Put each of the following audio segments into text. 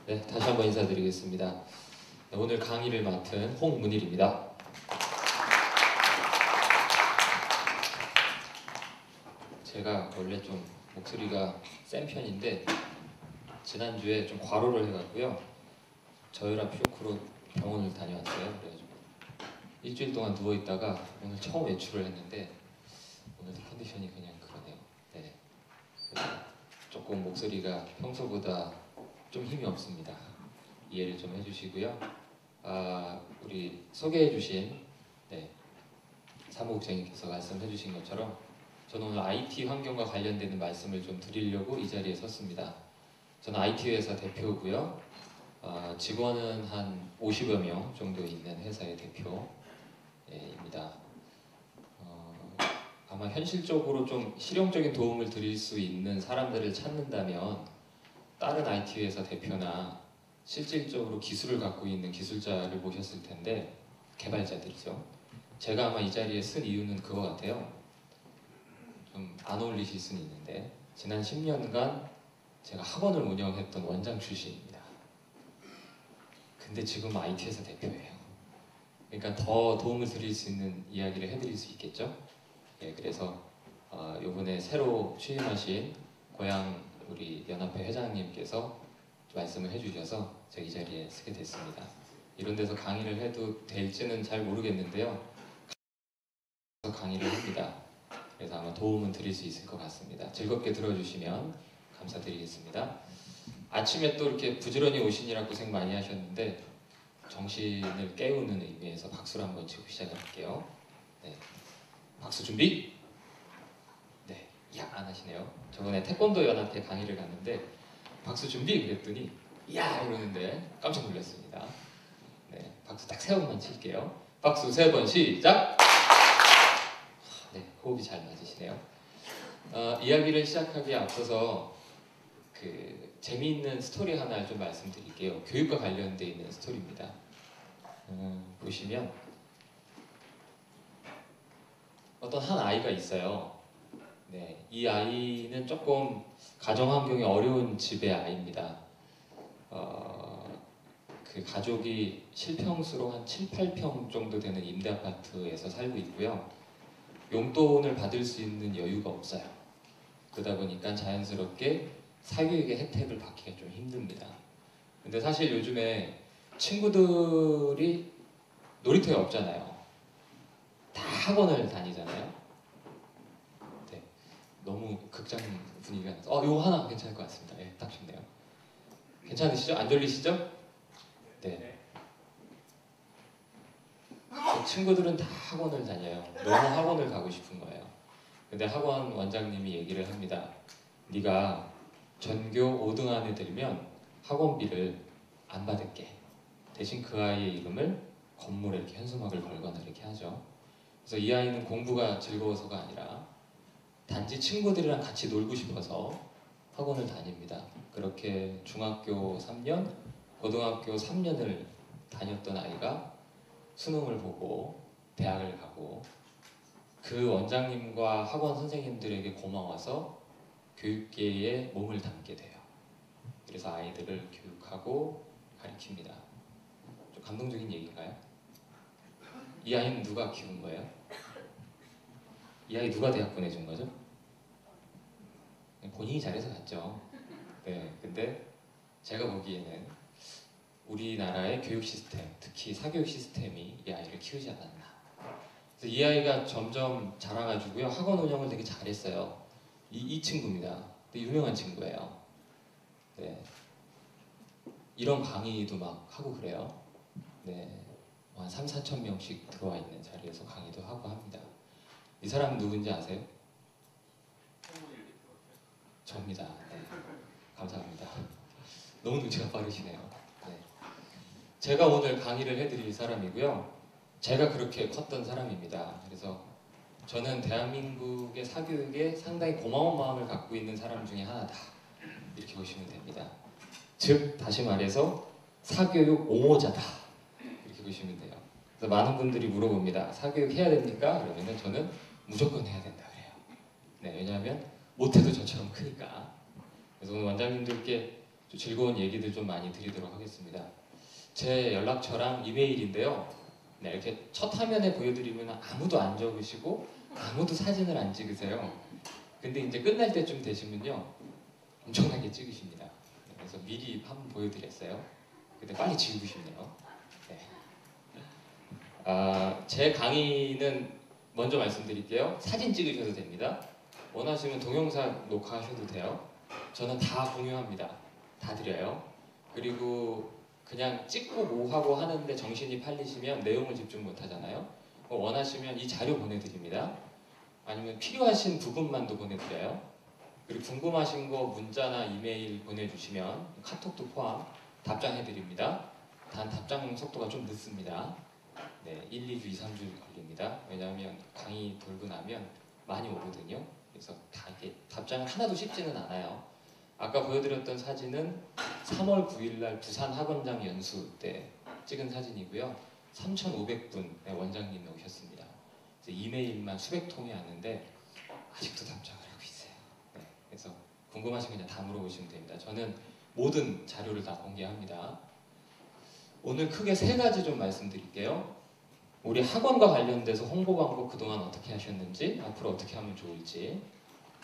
네, 다시 한번 인사드리겠습니다. 네, 오늘 강의를 맡은 홍문일입니다. 제가 원래 좀 목소리가 센 편인데 지난주에 좀 과로를 해갖고요. 저혈압 쇼크로 병원을 다녀왔어요. 그래가지고 일주일 동안 누워있다가 오늘 처음 외출을 했는데 오늘도 컨디션이 그냥 그러네요. 네, 그래서 조금 목소리가 평소보다 좀 힘이 없습니다. 이해를 좀 해주시고요. 우리 소개해주신 사무국장님께서 말씀해주신 것처럼 저는 오늘 IT 환경과 관련되는 말씀을 좀 드리려고 이 자리에 섰습니다. 저는 IT 회사 대표고요. 직원은 한 50여 명 정도 있는 회사의 대표입니다. 아마 현실적으로 좀 실용적인 도움을 드릴 수 있는 사람들을 찾는다면 다른 IT 회사 대표나 실질적으로 기술을 갖고 있는 기술자를 모셨을 텐데 개발자들이죠. 제가 아마 이 자리에 쓴 이유는 그거 같아요. 좀 안 어울리실 수는 있는데 지난 10년간 제가 학원을 운영했던 원장 출신입니다. 근데 지금 IT 회사 대표예요. 그러니까 더 도움을 드릴 수 있는 이야기를 해드릴 수 있겠죠? 예, 그래서 이번에 새로 취임하신 고향 우리 연합회 회장님께서 말씀을 해주셔서 제가 이 자리에 서게 됐습니다. 이런 데서 강의를 해도 될지는 잘 모르겠는데요. 강의를 합니다. 그래서 아마 도움은 드릴 수 있을 것 같습니다. 즐겁게 들어주시면 감사드리겠습니다. 아침에 또 이렇게 부지런히 오시느라 고생 많이 하셨는데 정신을 깨우는 의미에서 박수를 한번 치고 시작할게요. 네. 박수 준비? 네, 야 안 하시네요. 저번에 태권도 연합회 강의를 갔는데 박수 준비 그랬더니 야 이러는데 깜짝 놀랐습니다. 네, 박수 딱 3번만 칠게요. 박수 3번 시작. 네, 호흡이 잘 맞으시네요. 이야기를 시작하기에 앞서서 재미있는 스토리 하나 좀 말씀드릴게요. 교육과 관련되어 있는 스토리입니다. 보시면 어떤 한 아이가 있어요. 네, 이 아이는 조금 가정 환경이 어려운 집의 아이입니다. 그 가족이 실평수로 한 7, 8평 정도 되는 임대 아파트에서 살고 있고요. 용돈을 받을 수 있는 여유가 없어요. 그러다 보니까 자연스럽게 사교육의 혜택을 받기가 좀 힘듭니다. 근데 사실 요즘에 친구들이 놀이터에 없잖아요. 다 학원을 다니잖아요. 네, 너무 극장 분위기가 나서 요거 하나 괜찮을 것 같습니다. 네, 딱 좋네요. 괜찮으시죠? 안 졸리시죠? 네. 친구들은 다 학원을 다녀요. 너무 학원을 가고 싶은 거예요. 근데 학원 원장님이 얘기를 합니다. 네가 전교 5등 안에 들면 학원비를 안 받을게. 대신 그 아이의 이름을 건물에 이렇게 현수막을 걸거나 이렇게 하죠. 그래서 이 아이는 공부가 즐거워서가 아니라 단지 친구들이랑 같이 놀고 싶어서 학원을 다닙니다. 그렇게 중학교 3년, 고등학교 3년을 다녔던 아이가 수능을 보고 대학을 가고 그 원장님과 학원 선생님들에게 고마워서 교육계에 몸을 담게 돼요. 그래서 아이들을 교육하고 가르칩니다. 좀 감동적인 얘기인가요? 이 아이는 누가 키운 거예요? 이 아이 누가 대학 보내준 거죠? 본인이 잘해서 갔죠. 네, 근데 제가 보기에는 우리나라의 교육 시스템, 특히 사교육 시스템이 이 아이를 키우지 않았나. 그래서 이 아이가 점점 자라가지고요. 학원 운영을 되게 잘했어요. 이 친구입니다. 되게 유명한 친구예요. 네, 이런 강의도 막 하고 그래요. 네, 한 3, 4천 명씩 들어와 있는 자리에서 강의도 하고 합니다. 이 사람 누군지 아세요? 접니다. 네, 감사합니다. 너무 눈치가 빠르시네요. 네. 제가 오늘 강의를 해드릴 사람이고요. 제가 그렇게 컸던 사람입니다. 그래서 저는 대한민국의 사교육에 상당히 고마운 마음을 갖고 있는 사람 중에 하나다. 이렇게 보시면 됩니다. 즉 다시 말해서 사교육 옹호자다. 이렇게 보시면 돼요. 그래서 많은 분들이 물어봅니다. 사교육 해야 됩니까? 그러면 저는 무조건 해야 된다 그래요. 네, 왜냐하면 못해도 저처럼 크니까. 그래서 오늘 원장님들께 또 즐거운 얘기들 좀 많이 드리도록 하겠습니다. 제 연락처랑 이메일인데요. 네, 이렇게 첫 화면에 보여드리면 아무도 안 적으시고 아무도 사진을 안 찍으세요. 근데 이제 끝날 때쯤 되시면요, 엄청나게 찍으십니다. 그래서 미리 한번 보여드렸어요. 근데 빨리 지우고 싶네요. 네. 제 강의는 먼저 말씀드릴게요. 사진 찍으셔도 됩니다. 원하시면 동영상 녹화하셔도 돼요. 저는 다 공유합니다. 다 드려요. 그리고 그냥 찍고 뭐 하고 하는데 정신이 팔리시면 내용을 집중 못 하잖아요. 원하시면 이 자료 보내드립니다. 아니면 필요하신 부분만도 보내드려요. 그리고 궁금하신 거 문자나 이메일 보내주시면 카톡도 포함 답장해드립니다. 단 답장 속도가 좀 늦습니다. 네, 1, 2주, 2, 3주 걸립니다. 왜냐하면 강의 돌고 나면 많이 오거든요. 그래서 다 이렇게 답장을 하나도 쉽지는 않아요. 아까 보여드렸던 사진은 3월 9일 날 부산 학원장 연수 때 찍은 사진이고요. 3,500분의 원장님이 오셨습니다. 이메일만 수백 통이 왔는데 아직도 답장을 하고 있어요. 네, 그래서 궁금하시면 그냥 다 물어보시면 됩니다. 저는 모든 자료를 다 공개합니다. 오늘 크게 세 가지 좀 말씀드릴게요. 우리 학원과 관련돼서 홍보 방법 그동안 어떻게 하셨는지, 앞으로 어떻게 하면 좋을지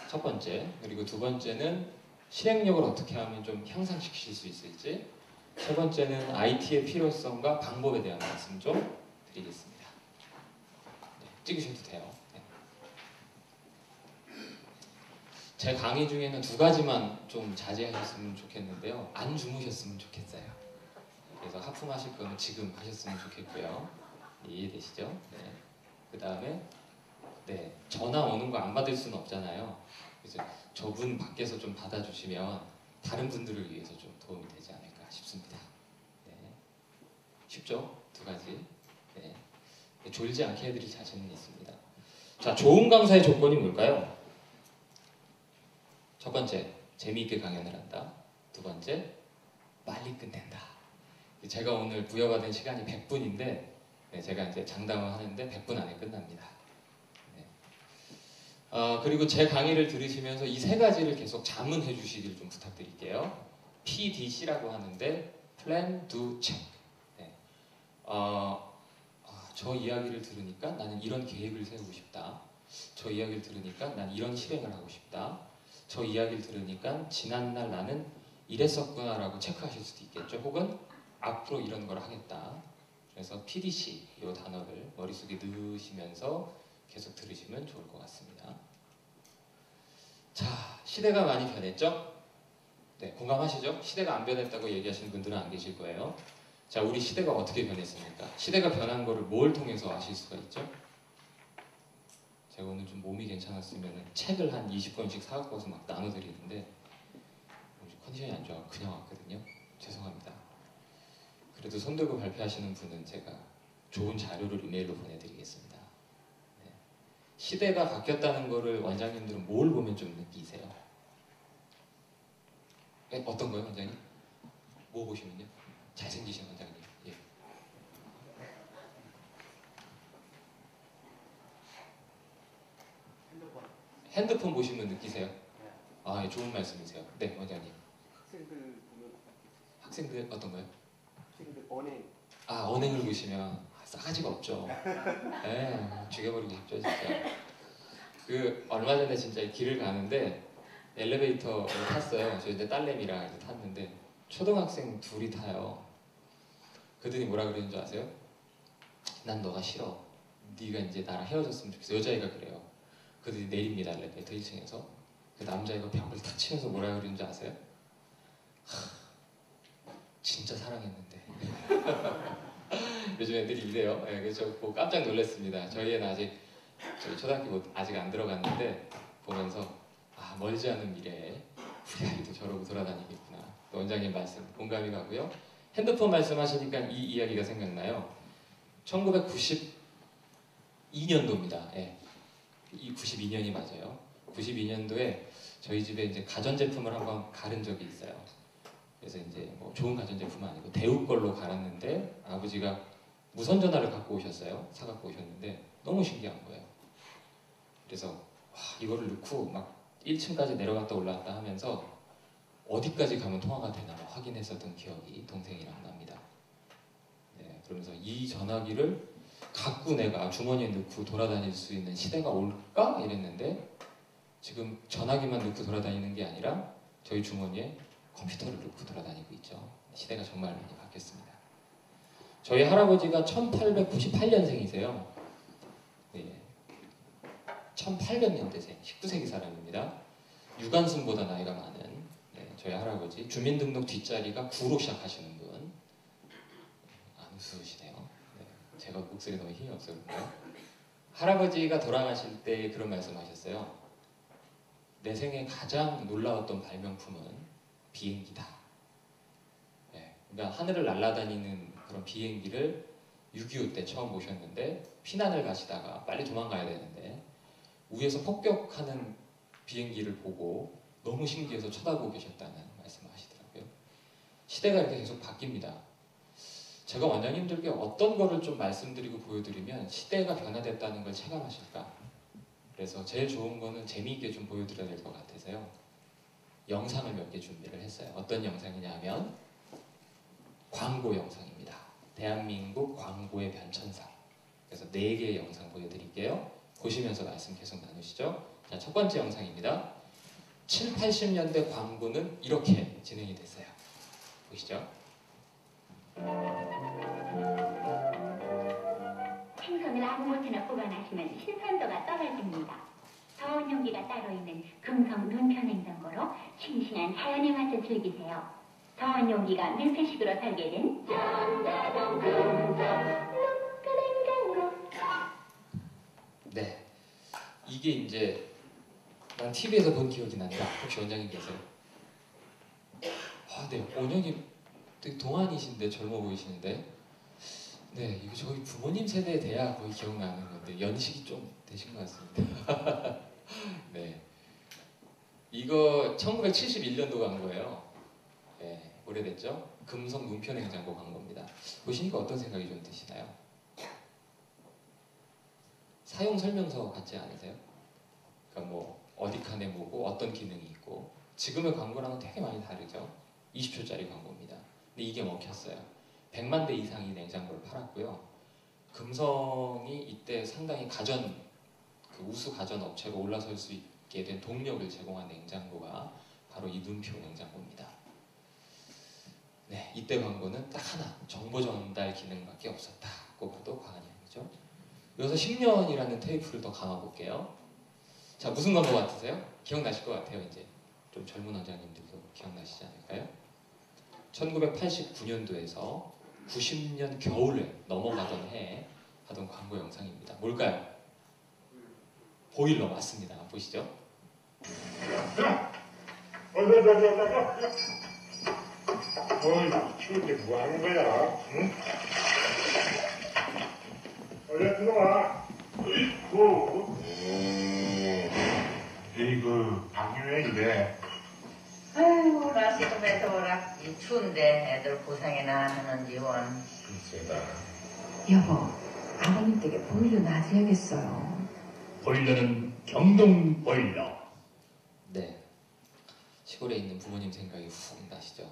첫 번째, 그리고 두 번째는 실행력을 어떻게 하면 좀 향상시킬 수 있을지, 세 번째는 IT의 필요성과 방법에 대한 말씀 좀 드리겠습니다. 네, 찍으셔도 돼요. 네. 제 강의 중에는 두 가지만 좀 자제하셨으면 좋겠는데요. 안 주무셨으면 좋겠어요. 그래서 하품하실 거면 지금 하셨으면 좋겠고요. 이해되시죠? 네. 그 다음에 네, 전화 오는 거 안 받을 수는 없잖아요. 그래서 저분 밖에서 좀 받아주시면 다른 분들을 위해서 좀 도움이 되지 않을까 싶습니다. 네. 쉽죠? 두 가지. 네. 졸지 않게 해드릴 자신은 있습니다. 자, 좋은 강사의 조건이 뭘까요? 첫 번째, 재미있게 강연을 한다. 두 번째, 빨리 끝낸다. 제가 오늘 부여받은 시간이 100분인데 네, 제가 이제 장담을 하는데 100분 안에 끝납니다. 네. 그리고 제 강의를 들으시면서 이 세 가지를 계속 자문해 주시길 좀 부탁드릴게요. PDC라고 하는데 Plan, Do, Check. 네. 저 이야기를 들으니까 나는 이런 계획을 세우고 싶다. 저 이야기를 들으니까 난 이런 실행을 하고 싶다. 저 이야기를 들으니까 지난날 나는 이랬었구나라고 체크하실 수도 있겠죠. 혹은 앞으로 이런 걸 하겠다. 그래서 PDC 이 단어를 머릿속에 넣으시면서 계속 들으시면 좋을 것 같습니다. 자, 시대가 많이 변했죠? 네, 공감하시죠? 시대가 안 변했다고 얘기하시는 분들은 안 계실 거예요. 자, 우리 시대가 어떻게 변했습니까? 시대가 변한 거를 뭘 통해서 아실 수가 있죠? 제가 오늘 좀 몸이 괜찮았으면 책을 한 20권씩 사갖고 와서 막 나눠드리는데 컨디션이 안 좋아 그냥 왔거든요. 죄송합니다. 그래도 손들고 발표하시는 분은 제가 좋은 자료를 이메일로 보내드리겠습니다. 네. 시대가 바뀌었다는 거를 원장님들은 뭘 보면 좀 느끼세요? 네? 어떤 거요, 원장님? 뭐 보시면요? 잘생기신 원장님. 예. 핸드폰 보시면 느끼세요? 아, 예, 좋은 말씀이세요. 네, 원장님. 학생들 보면 학생들 어떤 거요? 학생들 언행 언행을 보시면 싸가지가 없죠. 네, 죽여버리고 싶죠, 진짜. 얼마 전에 진짜 길을 가는데 엘리베이터를 탔어요. 저희 이제 딸내미랑 이제 탔는데 초등학생 둘이 타요. 그들이 뭐라 그러는 줄 아세요? 난 너가 싫어. 네가 이제 나랑 헤어졌으면 좋겠어. 여자애가 그래요. 그들이 내립니다, 엘리베이터 1층에서. 그 남자애가 벽을 탁 치면서 뭐라 그러는 줄 아세요? 진짜 사랑했는데. 요즘 애들이 이래요. 네, 그래서 보고 깜짝 놀랐습니다. 저희 애는 아직 저희 초등학교 아직 안 들어갔는데 보면서 멀지 않은 미래에 우리 아이도 저러고 돌아다니겠구나. 또 원장님 말씀 공감이 가고요. 핸드폰 말씀하시니까 이 이야기가 생각나요. 1992년도입니다. 예. 이 92년이 맞아요. 92년도에 저희 집에 이제 가전제품을 한번 갈은 적이 있어요. 그래서 이제 뭐 좋은 가전제품은 아니고 대우 걸로 갈았는데 아버지가 무선전화를 갖고 오셨어요. 사갖고 오셨는데 너무 신기한 거예요. 그래서 이거를 넣고 막 1층까지 내려갔다 올라갔다 하면서 어디까지 가면 통화가 되나 확인했었던 기억이 동생이랑 납니다. 네, 그러면서 이 전화기를 갖고 내가 주머니에 넣고 돌아다닐 수 있는 시대가 올까? 이랬는데 지금 전화기만 넣고 돌아다니는 게 아니라 저희 주머니에 컴퓨터를 넣고 돌아다니고 있죠. 시대가 정말 많이 바뀌었습니다. 저희 할아버지가 1898년생이세요. 네, 1800년대생, 19세기 사람입니다. 유관순보다 나이가 많은 저희 할아버지, 주민등록 뒷자리가 9로 시작하시는 분. 안 웃으시네요. 네, 제가 목소리 너무 힘이 없어요. 할아버지가 돌아가실 때 그런 말씀하셨어요. 내 생에 가장 놀라웠던 발명품은 비행기다. 네, 그러니까 하늘을 날아다니는 그런 비행기를 6.25 때 처음 보셨는데 피난을 가시다가 빨리 도망가야 되는데 위에서 폭격하는 비행기를 보고 너무 신기해서 쳐다보고 계셨다는 말씀을 하시더라고요. 시대가 이렇게 계속 바뀝니다. 제가 원장님들께 어떤 거를 좀 말씀드리고 보여드리면 시대가 변화됐다는 걸 체감하실까? 그래서 제일 좋은 거는 재미있게 좀 보여드려야 될 것 같아서요. 영상을 몇 개 준비를 했어요. 어떤 영상이냐 하면 광고 영상입니다. 대한민국 광고의 변천사. 그래서 4개의 영상 보여드릴게요. 보시면서 말씀 계속 나누시죠. 자, 첫 번째 영상입니다. 7, 80년대 광고는 이렇게 진행이 됐어요. 보시죠. 생선을 아무것이나 보관하시면 신선도가 떨어집니다. 저온 용기가 따로 있는 금성 눈표 냉장고로 싱싱한 자연의 맛을 즐기세요. 저온 용기가 밀폐식으로 설계된 전자동 금성 눈표 냉장고. 네, 이게 이제 난 TV에서 본 기억이 난다. 혹시 원장님 계세요? 아, 네, 원장님 되게 동안이신데 젊어 보이시는데, 네, 이거 저희 부모님 세대에 돼야 거의 기억나는 건데 연식이 좀 되신 것 같습니다. 네, 이거 1971년도 광고예요. 네, 오래됐죠? 금성 문표 냉장고 광고입니다. 보시니까 어떤 생각이 좀 드시나요? 사용 설명서 같지 않으세요? 그러니까 뭐 어디 칸에 뭐고 어떤 기능이 있고 지금의 광고랑은 되게 많이 다르죠. 20초짜리 광고입니다. 근데 이게 먹혔어요. 100만 대 이상이 냉장고를 팔았고요. 금성이 이때 상당히 그 우수 가전 업체로 올라설 수 있게 된 동력을 제공한 냉장고가 바로 이 눈표 냉장고입니다. 네, 이때 광고는 딱 하나, 정보 전달 기능밖에 없었다고 봐도 과언이 아니죠. 여기서 10년이라는 테이프를 더 감아볼게요. 자, 무슨 광고 같으세요? 기억나실 것 같아요. 이제 좀 젊은 원장님들도 기억나시지 않을까요? 1989년도에서 90년 겨울에 넘어가던 해에 하던 광고 영상입니다. 뭘까요? 보일러 맞습니다. 보시죠. 추운데 뭐 하는 거야? 응? 얼른 들어와. 에이구, 박유해 이래. 아이고 날씨도 매서워라. 이 추운데 애들 고생이나 하는지 원. 글쎄다. 여보, 아버님 댁에 보일러 놔줘야겠어요. 보일러는 경동 보일러. 네, 시골에 있는 부모님 생각이 훅 나시죠.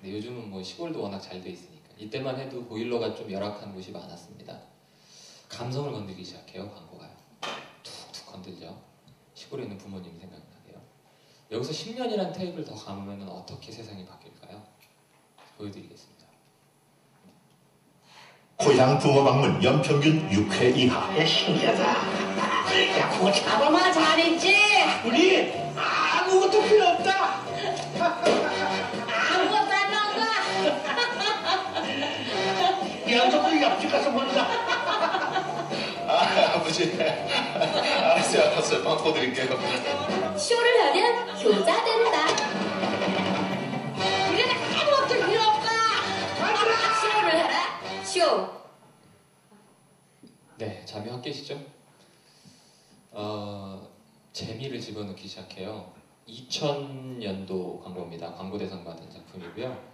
근데 요즘은 뭐 시골도 워낙 잘 돼 있으니까 이때만 해도 보일러가 좀 열악한 곳이 많았습니다. 감성을 건드리기 시작해요. 광고가요. 툭툭 건들죠. 시골에 있는 부모님 생각나게요. 여기서 10년이란 테이프를 더 감으면 어떻게 세상이 바뀔까요? 보여드리겠습니다. 고향 부모 방문 연평균 6회 이하. 야, 신기하다. 야, 그거 잡아만 잘했지? 우리 아무것도 필요 없다. 아무것도 안 나온다. 여자도 옆집 가서 본다. 아버지 알았어요 바꿔 드릴게요. 쇼를 하면 효자 된다. 우리는 아무것도 필요 없다. 쇼를 하라. 쇼. 네, 잠이 확 깨시죠? 재미를 집어넣기 시작해요. 2000년도 광고입니다. 광고 대상 받은 작품이고요.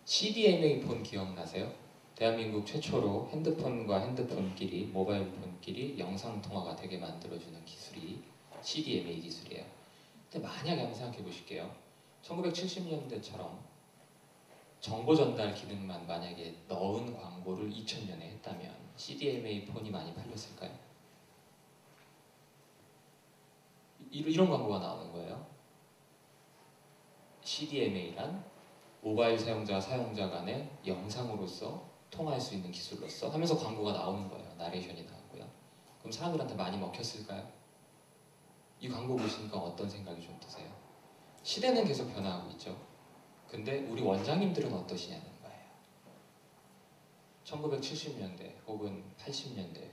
CDMA 폰 기억나세요? 대한민국 최초로 핸드폰과 핸드폰끼리, 모바일 폰끼리 영상통화가 되게 만들어주는 기술이 CDMA 기술이에요. 근데 만약에 한번 생각해 보실게요. 1970년대처럼 정보 전달 기능만 만약에 넣은 광고를 2000년에 했다면 CDMA 폰이 많이 팔렸을까요? 이런 광고가 나오는 거예요. CDMA란 모바일 사용자 간의 영상으로서 통화할 수 있는 기술로서 하면서 광고가 나오는 거예요. 나레이션이 나오고요. 그럼 사람들한테 많이 먹혔을까요? 이 광고 보시니까 어떤 생각이 좀 드세요? 시대는 계속 변화하고 있죠. 근데 우리 원장님들은 어떠시냐는 거예요. 1970년대 혹은 80년대,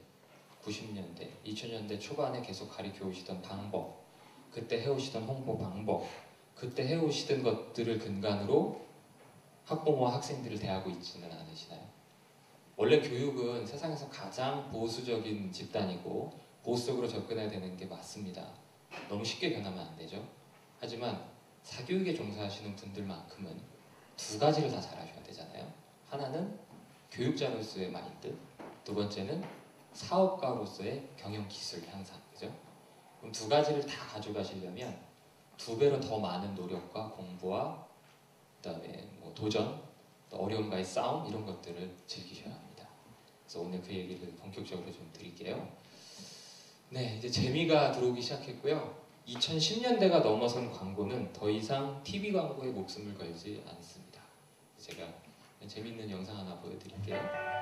90년대, 2000년대 초반에 계속 가르쳐 오시던 방법, 그때 해오시던 홍보 방법, 그때 해오시던 것들을 근간으로 학부모와 학생들을 대하고 있지는 않으시나요? 원래 교육은 세상에서 가장 보수적인 집단이고 보수적으로 접근해야 되는 게 맞습니다. 너무 쉽게 변하면 안 되죠. 하지만 사교육에 종사하시는 분들만큼은 두 가지를 다 잘하셔야 되잖아요. 하나는 교육자로서의 마인드, 두 번째는 사업가로서의 경영 기술 향상, 그죠? 그럼 두 가지를 다 가져가시려면 두 배로 더 많은 노력과 공부와 그다음에 뭐 도전, 또 어려움과의 싸움 이런 것들을 즐기셔야 합니다. 그래서 오늘 그 얘기를 본격적으로 좀 드릴게요. 네, 이제 재미가 들어오기 시작했고요. 2010년대가 넘어선 광고는 더 이상 TV 광고에 목숨을 걸지 않습니다. 제가 재밌는 영상 하나 보여드릴게요.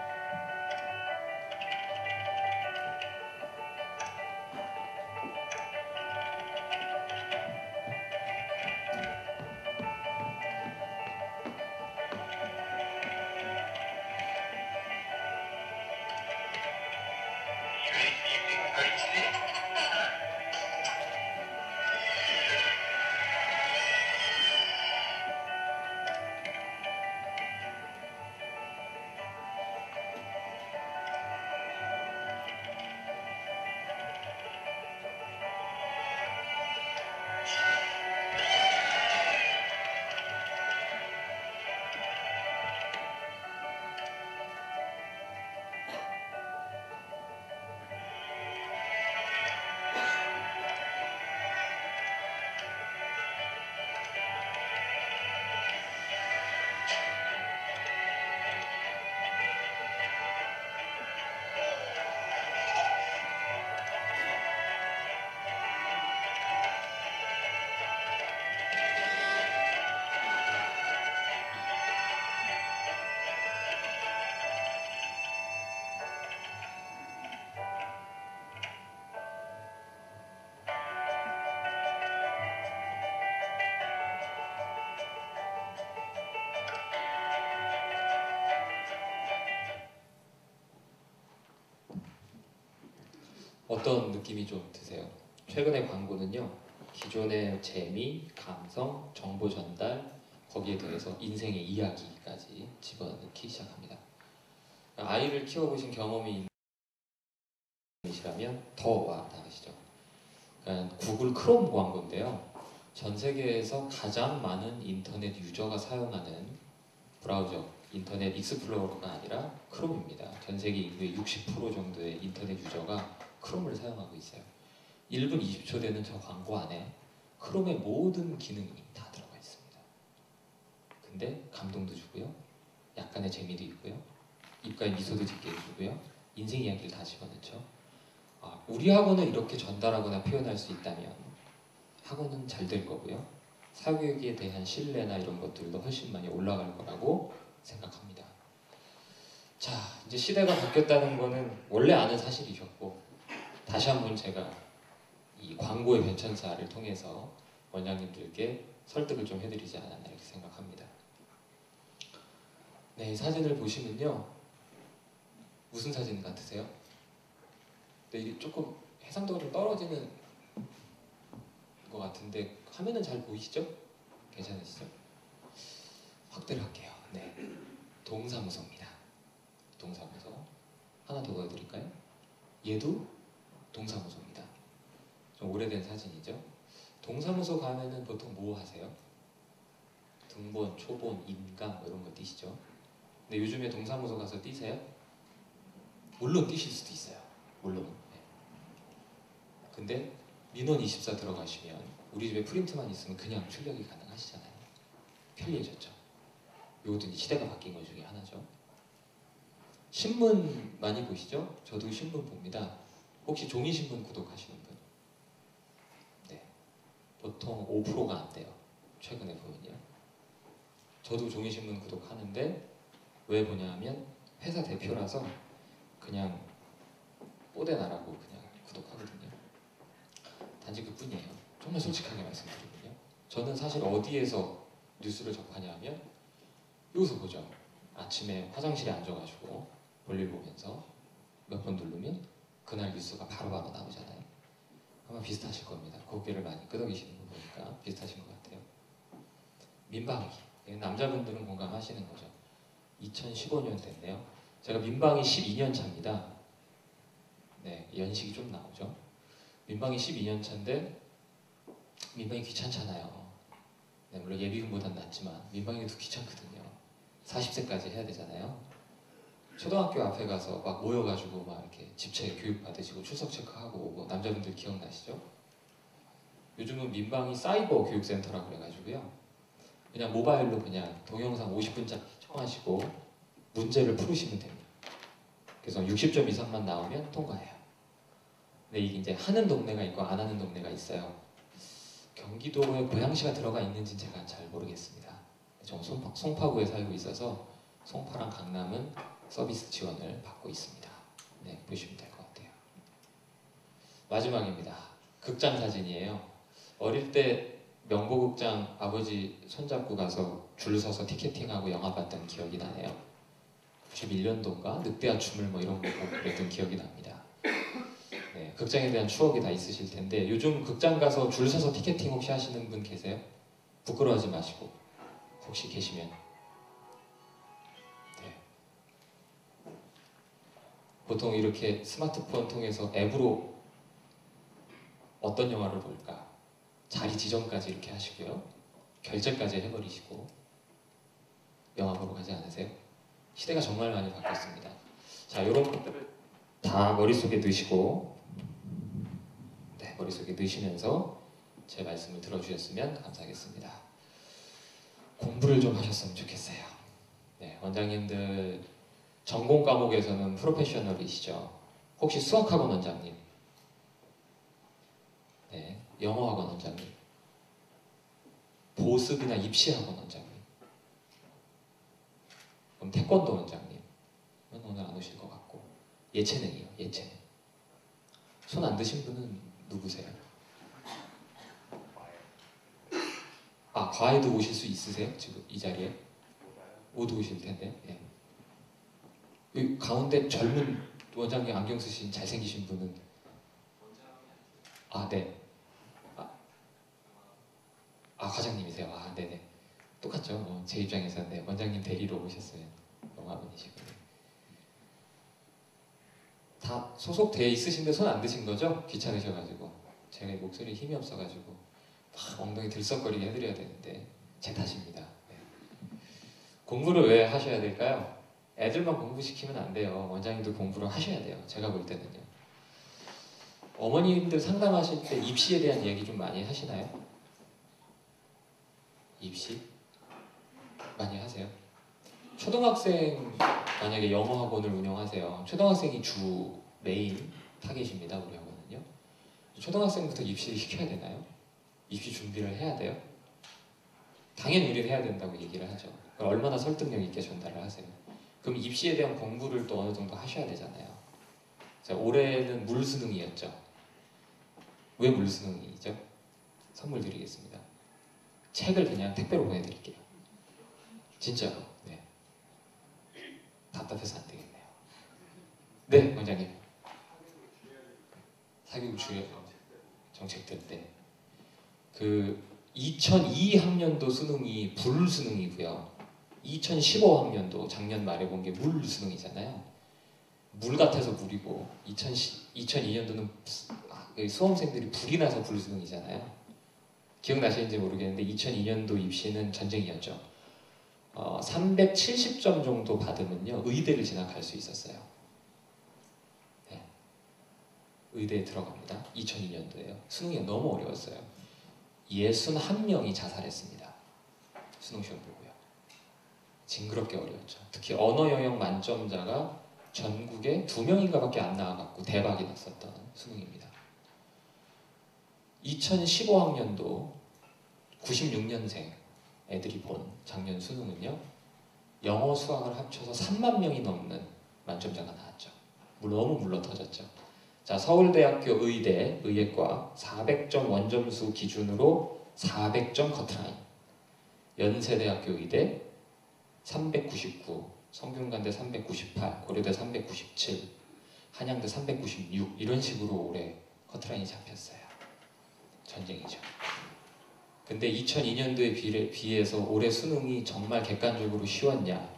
어떤 느낌이 좀 드세요? 최근의 광고는요, 기존의 재미, 감성, 정보 전달, 거기에 대해서 인생의 이야기까지 집어넣기 시작합니다. 아이를 키워보신 경험이 있으시라면 더 와닿으시죠. 그러니까 구글 크롬 광고인데요. 전 세계에서 가장 많은 인터넷 유저가 사용하는 브라우저, 인터넷 익스플로러가 아니라 크롬입니다. 전 세계 인구의 60% 정도의 인터넷 유저가 크롬을 사용하고 있어요. 1분 20초 되는 저 광고 안에 크롬의 모든 기능이 다 들어가 있습니다. 근데 감동도 주고요, 약간의 재미도 있고요, 입가에 미소도 짓게 해주고요, 인생 이야기를 다 집어넣죠. 우리 학원을 이렇게 전달하거나 표현할 수 있다면 학원은 잘 될 거고요, 사교육에 대한 신뢰나 이런 것들도 훨씬 많이 올라갈 거라고 생각합니다. 자, 이제 시대가 바뀌었다는 거는 원래 아는 사실이셨고, 다시 한번 제가 이 광고의 변천사를 통해서 원장님들께 설득을 좀 해드리지 않았나 이렇게 생각합니다. 네, 이 사진을 보시면요, 무슨 사진 같으세요? 네, 이게 조금 해상도가 좀 떨어지는 것 같은데 화면은 잘 보이시죠? 괜찮으시죠? 확대를 할게요. 네, 동사무소입니다. 동사무소. 하나 더 보여드릴까요? 얘도 동사무소입니다. 좀 오래된 사진이죠? 동사무소 가면은 보통 뭐 하세요? 등본, 초본, 인강 뭐 이런 거 띄시죠? 근데 요즘에 동사무소 가서 띄세요? 물론 띄실 수도 있어요. 물론. 네. 근데 민원24 들어가시면 우리 집에 프린트만 있으면 그냥 출력이 가능하시잖아요. 편리해졌죠. 이것도 이제 시대가 바뀐 것 중에 하나죠. 신문 많이 보시죠? 저도 신문 봅니다. 혹시 종이신문 구독하시는 분? 네. 보통 5%가 안 돼요. 최근에 보면요. 저도 종이신문 구독하는데 왜 보냐면 회사 대표라서 그냥 뽀대나라고 그냥 구독하거든요. 단지 그뿐이에요. 정말 솔직하게 말씀드리면요. 저는 사실 어디에서 뉴스를 접하냐면 여기서 보죠. 아침에 화장실에 앉아가지고 볼일 보면서 몇 번 누르면 그날 뉴스가 바로바로 나오잖아요. 아마 비슷하실 겁니다. 고개를 많이 끄덕이시는 거 보니까 비슷하신 것 같아요. 민방위. 남자분들은 공감하시는 거죠. 2015년 됐네요. 제가 민방위 12년 차입니다. 네, 연식이 좀 나오죠. 민방위 12년 차인데 민방위 귀찮잖아요. 네, 물론 예비군보다는 낫지만 민방위도 귀찮거든요. 40세까지 해야 되잖아요. 초등학교 앞에 가서 막 모여가지고 막 이렇게 집체 교육 받으시고 출석 체크하고 오고 남자분들 기억나시죠? 요즘은 민방위 사이버 교육센터라고 그래가지고요. 그냥 모바일로 그냥 동영상 50분짜리 시청하시고 문제를 풀으시면 됩니다. 그래서 60점 이상만 나오면 통과해요. 근데 이게 이제 하는 동네가 있고 안 하는 동네가 있어요. 경기도에 고양시가 들어가 있는지 제가 잘 모르겠습니다. 저는 송파구에 살고 있어서 송파랑 강남은 서비스 지원을 받고 있습니다. 네, 보시면 될 것 같아요. 마지막입니다. 극장 사진이에요. 어릴 때 명보극장 아버지 손잡고 가서 줄 서서 티켓팅하고 영화 봤던 기억이 나네요. 91년도인가 늑대와 춤을 뭐 이런 거 보고 그랬던 기억이 납니다. 네, 극장에 대한 추억이 다 있으실 텐데 요즘 극장 가서 줄 서서 티켓팅 혹시 하시는 분 계세요? 부끄러워하지 마시고 혹시 계시면 네. 보통 이렇게 스마트폰 통해서 앱으로 어떤 영화를 볼까? 자리 지정까지 이렇게 하시고요. 결제까지 해버리시고 영화 보러 가지 않으세요? 시대가 정말 많이 바뀌었습니다. 자, 이런 것들을 다 머릿속에 넣으시고 네, 머릿속에 넣으시면서 제 말씀을 들어주셨으면 감사하겠습니다. 공부를 좀 하셨으면 좋겠어요. 네, 원장님들 전공 과목에서는 프로페셔널이시죠. 혹시 수학학원 원장님? 네, 영어학원 원장님? 보습이나 입시학원 원장님? 그럼 태권도 원장님은 오늘 안 오실 것 같고 예체능이요, 예체능. 손 안 드신 분은 누구세요? 아, 과외도 오실 수 있으세요? 지금 이 자리에? 못 오실 텐데. 예. 여기 가운데 젊은 원장님 안경 쓰신 잘생기신 분은 아, 네. 과장님이세요. 아, 네네. 똑같죠. 제 입장에서는 네, 원장님 대리로 오셨으면 영화분이시고 다 소속돼 있으신데 손 안 드신 거죠? 귀찮으셔가지고 제가 목소리에 힘이 없어가지고 막 엉덩이 들썩거리게 해드려야 되는데 제 탓입니다. 네. 공부를 왜 하셔야 될까요? 애들만 공부시키면 안 돼요. 원장님도 공부를 하셔야 돼요. 제가 볼 때는요. 어머님들 상담하실 때 입시에 대한 얘기 좀 많이 하시나요? 입시? 많이 하세요? 초등학생 만약에 영어 학원을 운영하세요. 초등학생이 주 메인 타겟입니다. 우리 학원은요. 초등학생부터 입시를 시켜야 되나요? 입시 준비를 해야 돼요? 당연히 우리는 해야 된다고 얘기를 하죠. 얼마나 설득력 있게 전달을 하세요? 그럼 입시에 대한 공부를 또 어느 정도 하셔야 되잖아요. 자, 올해는 물수능이었죠. 왜 물수능이죠? 선물 드리겠습니다. 책을 그냥 택배로 보내드릴게요. 진짜로. 네. 답답해서 안 되겠네요. 네, 원장님. 사교육 주요 정책들 때. 그 2002학년도 수능이 불수능이고요. 2015학년도 작년 말에 본 게 물수능이잖아요. 물 같아서 물이고 2002년도는 수험생들이 불이 나서 불수능이잖아요. 기억나시는지 모르겠는데 2002년도 입시는 전쟁이었죠. 370점 정도 받으면요 의대를 진학할 수 있었어요. 네. 의대에 들어갑니다. 2002년도에요. 수능이 너무 어려웠어요. 61명이 자살했습니다. 수능 시험 보고요. 징그럽게 어려웠죠. 특히 언어 영역 만점자가 전국에 2명인가밖에 안 나와갖고 대박이 났었던 수능입니다. 2015학년도 96년생 애들이 본 작년 수능은요, 영어 수학을 합쳐서 3만 명이 넘는 만점자가 나왔죠. 너무 물러터졌죠. 자, 서울대학교 의대 의예과 400점 원점수 기준으로 400점 커트라인, 연세대학교 의대 399, 성균관대 398, 고려대 397, 한양대 396, 이런 식으로 올해 커트라인이 잡혔어요. 전쟁이죠. 근데 2002년도에 비해서 올해 수능이 정말 객관적으로 쉬웠냐?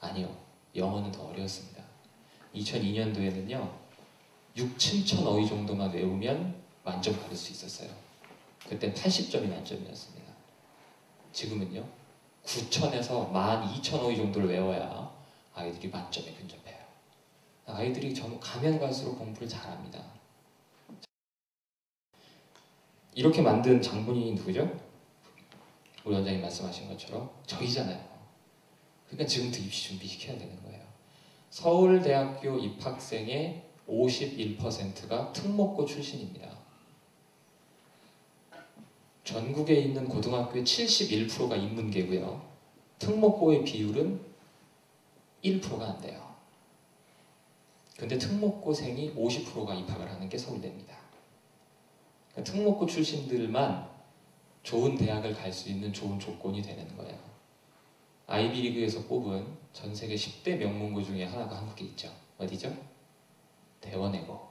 아니요. 영어는 더 어려웠습니다. 2002년도에는요 6, 7천 어휘 정도만 외우면 만점 받을 수 있었어요. 그때 80점이 만점이었습니다. 지금은요 9천에서 12,000어휘 정도를 외워야 아이들이 만점에 근접해요. 아이들이 가면 갈수록 공부를 잘합니다. 이렇게 만든 장본인이 누구죠? 우리 원장님 말씀하신 것처럼 저희잖아요. 그러니까 지금부터 입시 준비시켜야 되는 거예요. 서울대학교 입학생의 51%가 특목고 출신입니다. 전국에 있는 고등학교의 71%가 인문계고요. 특목고의 비율은 1%가 안 돼요. 근데 특목고생이 50%가 입학을 하는 게 서울대입니다. 그러니까 특목고 출신들만 좋은 대학을 갈 수 있는 좋은 조건이 되는 거예요. 아이비리그에서 뽑은 전 세계 10대 명문고 중에 하나가 한국에 있죠. 어디죠? 대원외고.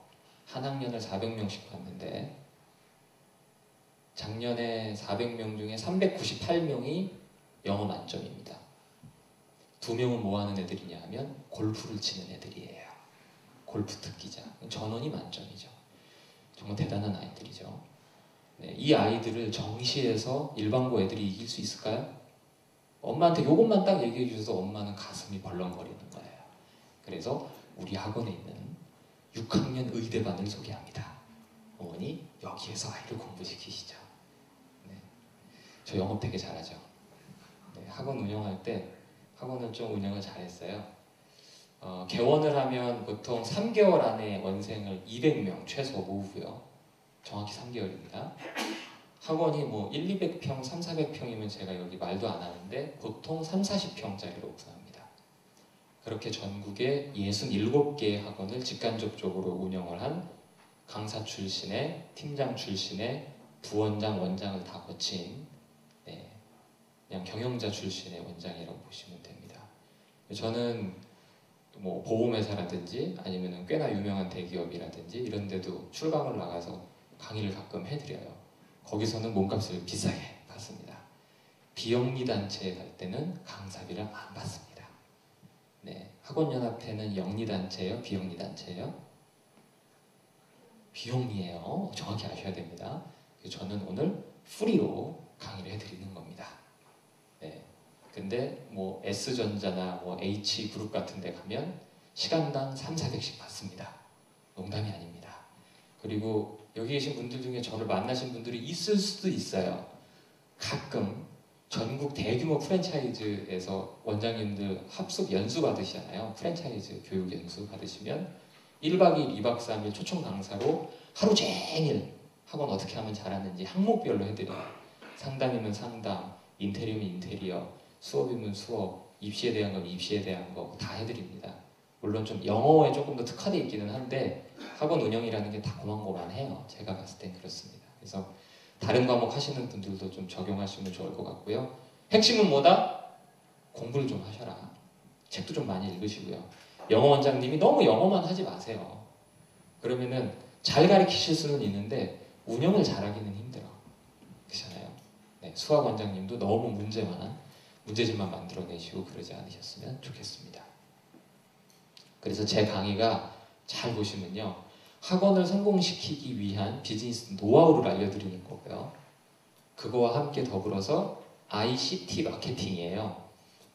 한 학년을 400명씩 받는데 작년에 400명 중에 398명이 영어 만점입니다. 2명은 뭐 하는 애들이냐 하면 골프를 치는 애들이에요. 골프 특기자. 전원이 만점이죠. 정말 대단한 아이들이죠. 네, 이 아이들을 정시에서 일반고 애들이 이길 수 있을까요? 엄마한테 이것만 딱 얘기해 주셔서 엄마는 가슴이 벌렁거리는 거예요. 그래서 우리 학원에 있는 6학년 의대반을 소개합니다. 어머니 여기에서 아이를 공부시키시죠. 네, 저 영업 되게 잘하죠. 네, 학원 운영할 때 학원을 좀 운영을 잘했어요. 개원을 하면 보통 3개월 안에 원생을 200명 최소 모으고요. 정확히 3개월입니다. 학원이 뭐 1, 200평, 3, 400평이면 제가 여기 말도 안 하는데 보통 3, 40평짜리로 오픈합니다. 그렇게 전국에 67개의 학원을 직간접적으로 운영을 한 강사 출신의, 팀장 출신의, 부원장, 원장을 다 거친 그냥 경영자 출신의 원장이라고 보시면 됩니다. 저는 뭐 보험회사라든지 아니면 꽤나 유명한 대기업이라든지 이런 데도 출강을 나가서 강의를 가끔 해드려요. 거기서는 몸값을 비싸게 받습니다. 비영리 단체에 갈 때는 강사비를 안 받습니다. 네, 학원연합회는 영리 단체예요? 비영리 단체예요? 비영리예요. 정확히 아셔야 됩니다. 저는 오늘 프리로 강의를 해드리는 겁니다. 네. 근데 뭐 S전자나 뭐 H그룹 같은 데 가면 시간당 3, 400씩 받습니다. 농담이 아닙니다. 그리고 여기 계신 분들 중에 저를 만나신 분들이 있을 수도 있어요. 가끔 전국 대규모 프랜차이즈에서 원장님들 합숙 연수 받으시잖아요. 프랜차이즈 교육 연수 받으시면 1박 2일, 2박 3일 초청 강사로 하루 종일 학원 어떻게 하면 잘하는지 항목별로 해드려요. 상담이면 상담, 인테리어면 인테리어, 수업이면 수업, 입시에 대한 건 입시에 대한 거 다 해드립니다. 물론 좀 영어에 조금 더 특화되어 있기는 한데 학원 운영이라는 게 다 고만고만해요. 제가 봤을 땐 그렇습니다. 그래서 다른 과목 하시는 분들도 좀 적용하시면 좋을 것 같고요. 핵심은 뭐다? 공부를 좀 하셔라. 책도 좀 많이 읽으시고요. 영어 원장님이 너무 영어만 하지 마세요. 그러면은 잘 가르치실 수는 있는데 운영을 잘하기는 힘들어. 그렇잖아요. 네, 수학 원장님도 너무 문제집만 만들어내시고 그러지 않으셨으면 좋겠습니다. 그래서 제 강의가 잘 보시면요. 학원을 성공시키기 위한 비즈니스 노하우를 알려드리는 거고요. 그거와 함께 더불어서 ICT 마케팅이에요.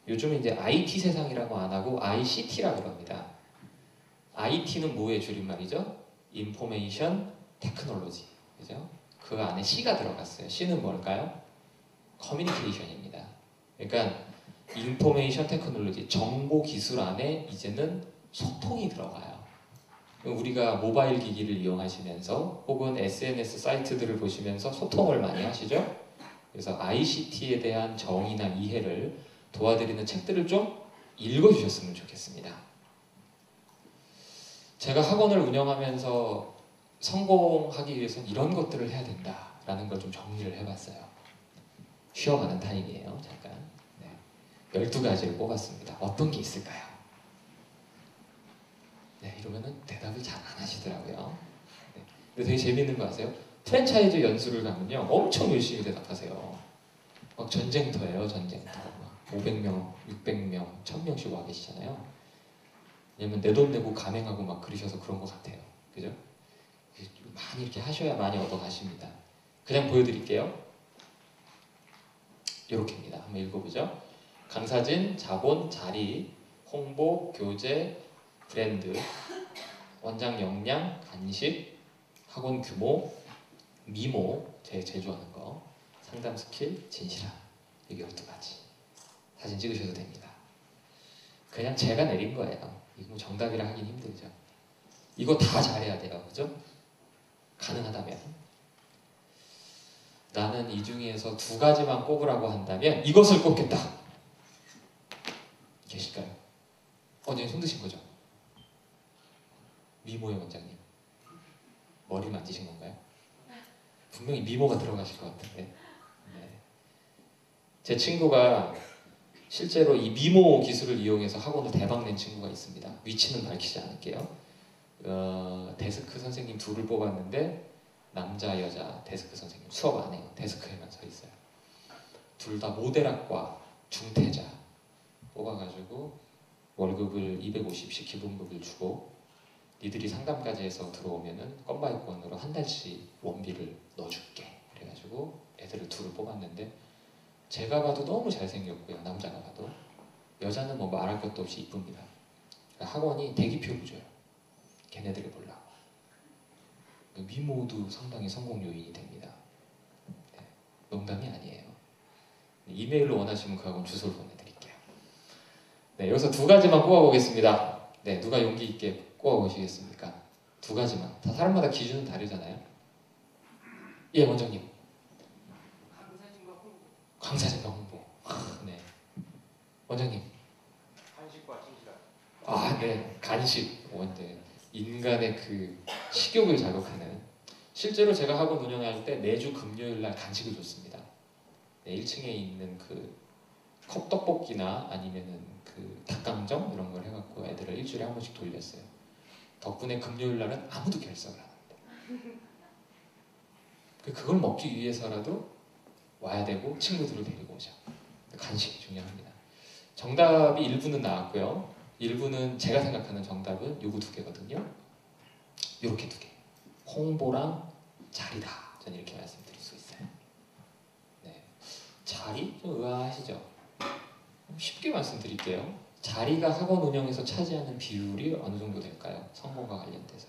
요즘 이제 IT 세상이라고 안 하고 ICT라고 합니다. IT는 뭐의 줄임말이죠? 인포메이션 테크놀로지. 그죠? 그 안에 C가 들어갔어요. C는 뭘까요? 커뮤니케이션입니다. 그러니까 인포메이션 테크놀로지, 정보 기술 안에 이제는 소통이 들어가요. 우리가 모바일 기기를 이용하시면서 혹은 SNS 사이트들을 보시면서 소통을 많이 하시죠? 그래서 ICT에 대한 정의나 이해를 도와드리는 책들을 좀 읽어주셨으면 좋겠습니다. 제가 학원을 운영하면서 성공하기 위해서는 이런 것들을 해야 된다라는 걸 좀 정리를 해봤어요. 쉬어가는 타임이에요. 잠깐. 12가지를 뽑았습니다. 어떤 게 있을까요? 네, 이러면은 대답을 잘 안 하시더라고요. 네. 근데 되게 재밌는 거 아세요? 프랜차이즈 연수를 가면요, 엄청 열심히 대답하세요. 막 전쟁터예요, 전쟁터. 막 500명, 600명, 1000명씩 와 계시잖아요. 왜냐면 내 돈 내고 감행하고 막 그러셔서 그런 것 같아요. 그죠? 많이 이렇게 하셔야 많이 얻어 가십니다. 그냥 보여드릴게요. 이렇게입니다. 한번 읽어보죠. 강사진, 자본, 자리, 홍보, 교재, 브랜드, 원장 역량, 간식, 학원 규모, 미모, 제일 좋아하는 거, 상담 스킬, 진실함. 이게 12가지. 사진 찍으셔도 됩니다. 그냥 제가 내린 거예요. 이거 뭐 정답이라 하긴 힘들죠. 이거 다 잘해야 돼요. 그죠? 가능하다면. 나는 이 중에서 2가지만 꼽으라고 한다면 이것을 꼽겠다. 계실까요? 네, 손 드신 거죠? 미모의 원장님. 머리 만지신 건가요? 분명히 미모가 들어가실 것 같은데. 네. 제 친구가 실제로 이 미모 기술을 이용해서 학원을 대박낸 친구가 있습니다. 위치는 밝히지 않을게요. 데스크 선생님 2을 뽑았는데 남자, 여자 데스크 선생님 수업 안 해요. 데스크에만 서 있어요. 둘 다 모델학과 중퇴자 뽑아가지고 월급을 250씩 기본급을 주고 니들이 상담까지 해서 들어오면은 건바이건으로 한 달씩 원비를 넣어줄게. 그래가지고 애들을 2를 뽑았는데 제가 봐도 너무 잘생겼고요. 남자가 봐도. 여자는 뭐 말할 것도 없이 이쁩니다. 학원이 대기표를 줘요. 걔네들을 보려고. 미모도 상당히 성공 요인이 됩니다. 네, 농담이 아니에요. 이메일로 원하시면 그 학원 주소를 보내드릴게요. 네, 여기서 2가지만 뽑아보겠습니다. 네, 누가 용기 있게 꼽아보시겠습니까? 2가지만. 다 사람마다 기준은 다르잖아요. 예, 원장님. 강사진과 홍보. 네. 원장님. 간식과 진실함. 네. 간식. 네. 인간의 그 식욕을 자극하는. 실제로 제가 학원 운영할 때 매주 금요일 날 간식을 줬습니다. 네, 1층에 있는 그 컵떡볶이나 아니면은 그 닭강정 이런 걸 해갖고 애들을 일주일에 한 번씩 돌렸어요. 덕분에 금요일 날은 아무도 결석을 안 합니다. 그걸 먹기 위해서라도 와야 되고 친구들을 데리고 오죠. 간식이 중요합니다. 정답이 1부는 나왔고요. 1부는 제가 생각하는 정답은 요거 2개거든요. 요렇게 2개. 홍보랑 자리다. 저는 이렇게 말씀드릴 수 있어요. 네. 자리? 좀 의아하시죠? 쉽게 말씀드릴게요. 자리가 학원 운영에서 차지하는 비율이 어느 정도 될까요? 성공과 관련돼서.